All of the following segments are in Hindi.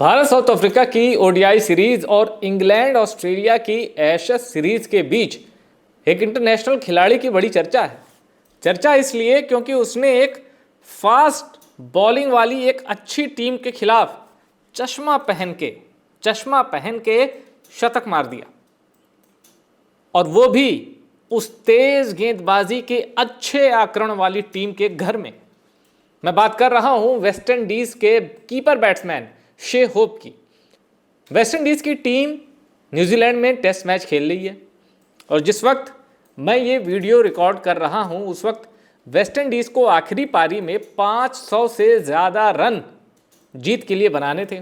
भारत साउथ अफ्रीका की ओडीआई सीरीज और इंग्लैंड ऑस्ट्रेलिया की एशेज सीरीज के बीच एक इंटरनेशनल खिलाड़ी की बड़ी चर्चा है। चर्चा इसलिए क्योंकि उसने एक फास्ट बॉलिंग वाली एक अच्छी टीम के खिलाफ चश्मा पहन के शतक मार दिया, और वो भी उस तेज गेंदबाजी के अच्छे आक्रमण वाली टीम के घर में। मैं बात कर रहा हूं वेस्ट इंडीज के कीपर बैट्समैन शे होप की। वेस्ट इंडीज की टीम न्यूजीलैंड में टेस्ट मैच खेल रही है, और जिस वक्त मैं ये वीडियो रिकॉर्ड कर रहा हूं उस वक्त वेस्ट इंडीज को आखिरी पारी में 500 से ज़्यादा रन जीत के लिए बनाने थे।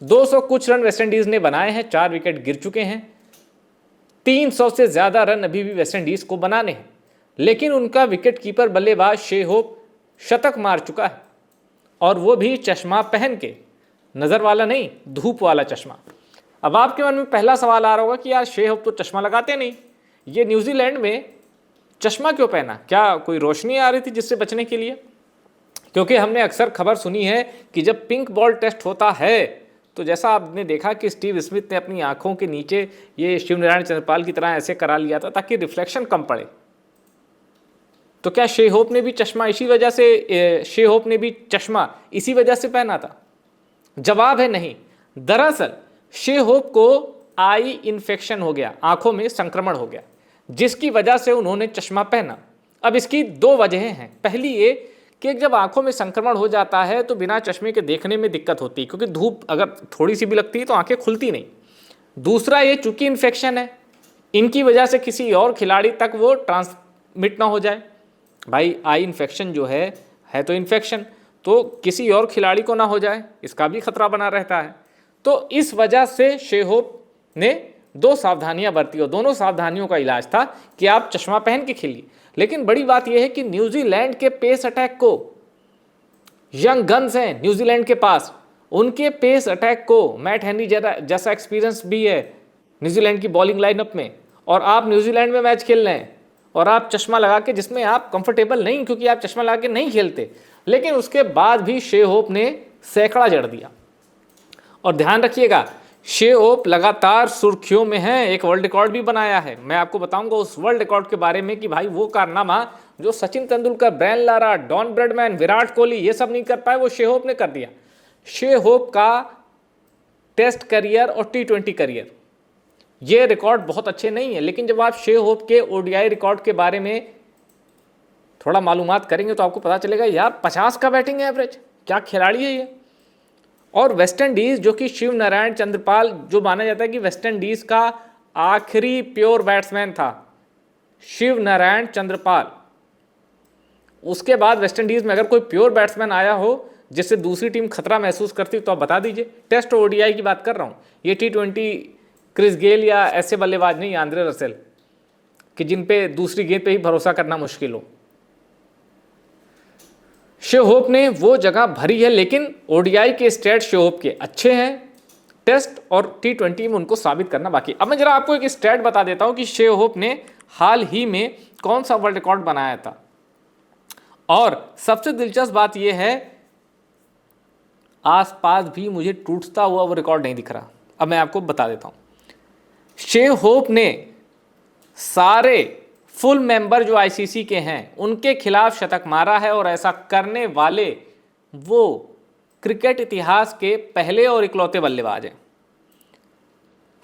200 कुछ रन वेस्ट इंडीज ने बनाए हैं, 4 विकेट गिर चुके हैं। 300 से ज़्यादा रन अभी भी वेस्ट इंडीज को बनाने हैं, लेकिन उनका विकेट कीपर बल्लेबाज शे होप शतक मार चुका है, और वो भी चश्मा पहन के। नज़र वाला नहीं, धूप वाला चश्मा। अब आपके मन में पहला सवाल आ रहा होगा कि यार शे होप तो चश्मा लगाते नहीं, ये न्यूजीलैंड में चश्मा क्यों पहना? क्या कोई रोशनी आ रही थी जिससे बचने के लिए? क्योंकि हमने अक्सर खबर सुनी है कि जब पिंक बॉल टेस्ट होता है तो जैसा आपने देखा कि स्टीव स्मिथ ने अपनी आंखों के नीचे ये शिवनारायण चंद्रपाल की तरह ऐसे करा लिया था ताकि रिफ्लेक्शन कम पड़े। तो क्या शे होप ने भी चश्मा इसी वजह से पहना था? जवाब है नहीं। दरअसल शे होप को आई इन्फेक्शन हो गया, आंखों में संक्रमण हो गया, जिसकी वजह से उन्होंने चश्मा पहना। अब इसकी 2 वजहें हैं। पहली ये कि जब आंखों में संक्रमण हो जाता है तो बिना चश्मे के देखने में दिक्कत होती है, क्योंकि धूप अगर थोड़ी सी भी लगती है तो आंखें खुलती नहीं। दूसरा ये, चूंकि इन्फेक्शन है, इनकी वजह से किसी और खिलाड़ी तक वो ट्रांसमिट ना हो जाए। भाई आई इन्फेक्शन जो है तो इन्फेक्शन तो किसी और खिलाड़ी को ना हो जाए, इसका भी खतरा बना रहता है। तो इस वजह से शे होप ने 2 सावधानियां बरती, और दोनों सावधानियों का इलाज था कि आप चश्मा पहन के खेलिए। लेकिन बड़ी बात यह है कि न्यूजीलैंड के पेस अटैक को, यंग गन्स हैं न्यूजीलैंड के पास, उनके पेस अटैक को मैट हेनरी जैसा एक्सपीरियंस भी है न्यूजीलैंड की बॉलिंग लाइनअप में, और आप न्यूजीलैंड में मैच खेल रहे हैं और आप चश्मा लगा के, जिसमें आप कंफर्टेबल नहीं क्योंकि आप चश्मा लगा के नहीं खेलते, लेकिन उसके बाद भी शे होप ने सैकड़ा जड़ दिया। और ध्यान रखिएगा, शे होप लगातार सुर्खियों में है, एक वर्ल्ड रिकॉर्ड भी बनाया है। मैं आपको बताऊंगा उस वर्ल्ड रिकॉर्ड के बारे में कि भाई वो कारनामा जो Sachin Tendulkar, Brian Lara, Don Bradman, Virat Kohli ये सब नहीं कर पाए, वो शे होप ने कर दिया। शे होप का टेस्ट करियर और T20 करियर, ये रिकॉर्ड बहुत अच्छे नहीं है, लेकिन जब आप शे होप के ओडीआई रिकॉर्ड के बारे में थोड़ा मालूमात करेंगे तो आपको पता चलेगा यार 50 का बैटिंग एवरेज, क्या खिलाड़ी है ये। और वेस्ट इंडीज जो कि शिवनारायण चंद्रपाल, जो माना जाता है कि वेस्ट इंडीज का आखिरी प्योर बैट्समैन था शिवनारायण चंद्रपाल, उसके बाद वेस्ट इंडीज में अगर कोई प्योर बैट्समैन आया हो जिससे दूसरी टीम खतरा महसूस करती तो आप बता दीजिए। टेस्ट ओडीआई की बात कर रहा हूं, ये T20 क्रिस गेल या ऐसे बल्लेबाज नहीं, आंद्रे रसेल, कि जिन पे दूसरी गेंद पे ही भरोसा करना मुश्किल हो। शे होप ने वो जगह भरी है, लेकिन ओडीआई के स्टैट शे होप के अच्छे हैं, टेस्ट और T20 में उनको साबित करना बाकी। अब मैं जरा आपको एक स्टैट बता देता हूं कि शे होप ने हाल ही में कौन सा वर्ल्ड रिकॉर्ड बनाया था। और सबसे दिलचस्प बात यह है, आसपास भी मुझे टूटता हुआ वो रिकॉर्ड नहीं दिख रहा। अब मैं आपको बता देता हूं, शे होप ने सारे फुल मेंबर जो आईसीसी के हैं उनके खिलाफ शतक मारा है, और ऐसा करने वाले वो क्रिकेट इतिहास के पहले और इकलौते बल्लेबाज हैं।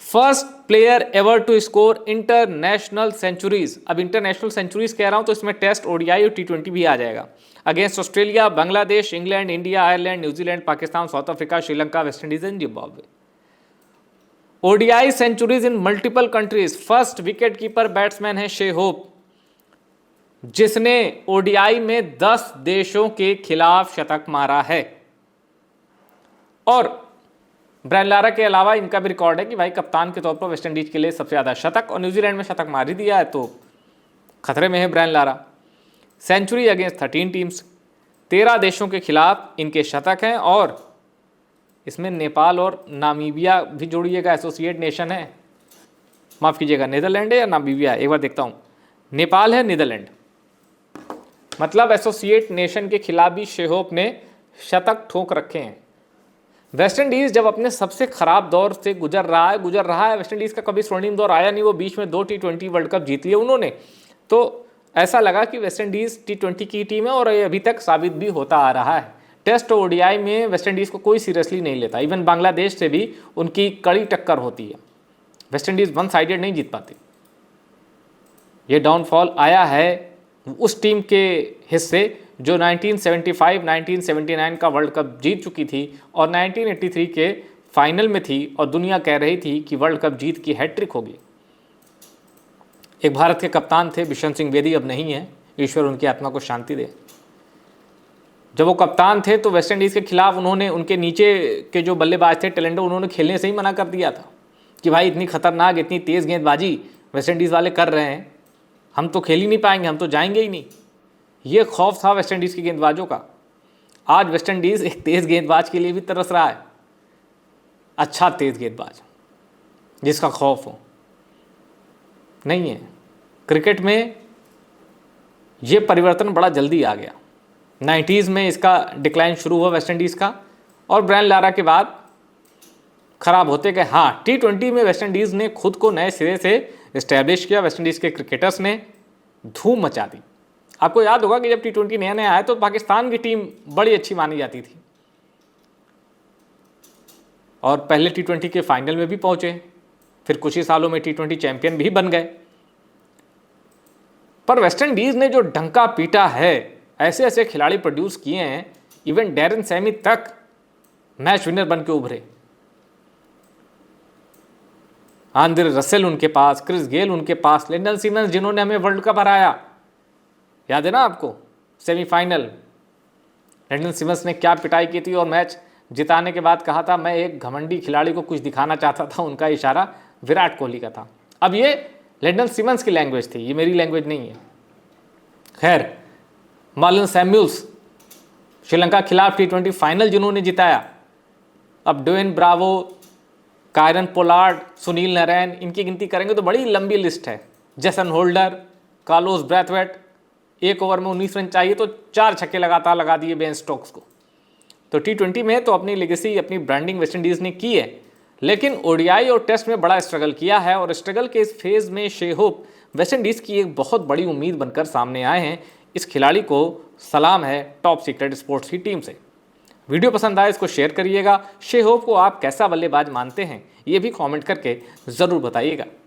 First player ever to score international centuries. अब इंटरनेशनल सेंचुरीज कह रहा हूं तो इसमें टेस्ट, ओडीआई और T20 भी आ जाएगा। Against Australia, Bangladesh, England, India, Ireland, New Zealand, Pakistan, South Africa, Sri Lanka, West Indies and Zimbabwe. ODI centuries in multiple countries. First wicket keeper batsman है शे होप, जिसने ओडीआई में 10 देशों के खिलाफ शतक मारा है। और ब्रायन लारा के अलावा इनका भी रिकॉर्ड है कि भाई कप्तान के तौर पर वेस्ट इंडीज के लिए सबसे ज़्यादा शतक, और न्यूजीलैंड में शतक मार ही दिया है तो खतरे में है Brian Lara. Century against 13 teams, 13 देशों के खिलाफ इनके शतक हैं, और इसमें नेपाल और नामीबिया भी जोड़िएगा, एसोसिएट नेशन है, माफ़ कीजिएगा नीदरलैंड है या नामीबिया, एक बार देखता हूँ, नेपाल है, नीदरलैंड, मतलब एसोसिएट नेशन के खिलाफ भी शे होप ने शतक ठोक रखे हैं। वेस्ट इंडीज़ जब अपने सबसे खराब दौर से गुजर रहा है, वेस्ट इंडीज़ का कभी स्वर्णिम दौर आया नहीं, वो बीच में 2 T20 वर्ल्ड कप जीत लिए उन्होंने, तो ऐसा लगा कि वेस्ट इंडीज़ T20 की टीम है और ये अभी तक साबित भी होता आ रहा है। टेस्ट ओडीआई में वेस्ट इंडीज़ को कोई सीरियसली नहीं लेता, इवन बांग्लादेश से भी उनकी कड़ी टक्कर होती है, वेस्ट इंडीज़ वन साइडेड नहीं जीत पाती। ये डाउनफॉल आया है उस टीम के हिस्से जो 1975, 1979 का वर्ल्ड कप जीत चुकी थी और 1983 के फाइनल में थी और दुनिया कह रही थी कि वर्ल्ड कप जीत की हैट्रिक होगी। एक भारत के कप्तान थे बिशन सिंह बेदी, अब नहीं है, ईश्वर उनकी आत्मा को शांति दे। जब वो कप्तान थे तो वेस्ट इंडीज़ के खिलाफ उन्होंने, उनके नीचे के जो बल्लेबाज थे टैलेंटो, उन्होंने खेलने से ही मना कर दिया था कि भाई इतनी खतरनाक, इतनी तेज़ गेंदबाजी वेस्ट इंडीज़ वाले कर रहे हैं, हम तो खेल ही नहीं पाएंगे, हम तो जाएंगे ही नहीं। ये खौफ था वेस्ट इंडीज़ के गेंदबाजों का। आज वेस्ट इंडीज़ एक तेज़ गेंदबाज के लिए भी तरस रहा है, अच्छा तेज़ गेंदबाज जिसका खौफ हो नहीं है। क्रिकेट में ये परिवर्तन बड़ा जल्दी आ गया। 90s में इसका डिक्लाइन शुरू हुआ वेस्ट इंडीज़ का, और ब्रायन लारा के बाद खराब होते गए। हाँ, T20 में वेस्ट इंडीज़ ने खुद को नए सिरे से इस्टेब्लिश किया, वेस्ट इंडीज़ के क्रिकेटर्स ने धूम मचा दी। आपको याद होगा कि जब T20 नया नया आया तो पाकिस्तान की टीम बड़ी अच्छी मानी जाती थी और पहले T20 के फाइनल में भी पहुंचे, फिर कुछ ही सालों में T20 चैंपियन भी बन गए। पर वेस्ट इंडीज़ ने जो डंका पीटा है, ऐसे ऐसे खिलाड़ी प्रोड्यूस किए हैं, इवन डैरेन सैमी तक मैच विनर बन के उभरे। आंद्रे रसेल उनके पास, क्रिस गेल उनके पास, लिंडन सिमंस जिन्होंने हमें वर्ल्ड कप हराया, याद है ना आपको, सेमीफाइनल लिंडन सिमंस ने क्या पिटाई की थी और मैच जिताने के बाद कहा था मैं एक घमंडी खिलाड़ी को कुछ दिखाना चाहता था, उनका इशारा विराट कोहली का था। अब ये लिंडन सिमंस की लैंग्वेज थी, ये मेरी लैंग्वेज नहीं है। खैर, मार्लन सैमुअल्स श्रीलंका के खिलाफ T20 फाइनल जिन्होंने जिताया, अब Dwayne Bravo, Kieron Pollard, Sunil Narine, इनकी गिनती करेंगे तो बड़ी लंबी लिस्ट है। जेसन होल्डर, कार्लोस ब्रैथवेट, एक ओवर में 19 रन चाहिए तो 4 छक्के लगातार लगा दिए बेन स्टोक्स को। तो T20 में तो अपनी लेगेसी, अपनी ब्रांडिंग वेस्ट इंडीज़ ने की है, लेकिन ओडीआई और टेस्ट में बड़ा स्ट्रगल किया है और स्ट्रगल के इस फेज़ में शे होप वेस्ट इंडीज़ की एक बहुत बड़ी उम्मीद बनकर सामने आए हैं। इस खिलाड़ी को सलाम है टॉप सीक्रेट स्पोर्ट्स की टीम से। वीडियो पसंद आए इसको शेयर करिएगा। शे होप को आप कैसा बल्लेबाज मानते हैं ये भी कमेंट करके ज़रूर बताइएगा।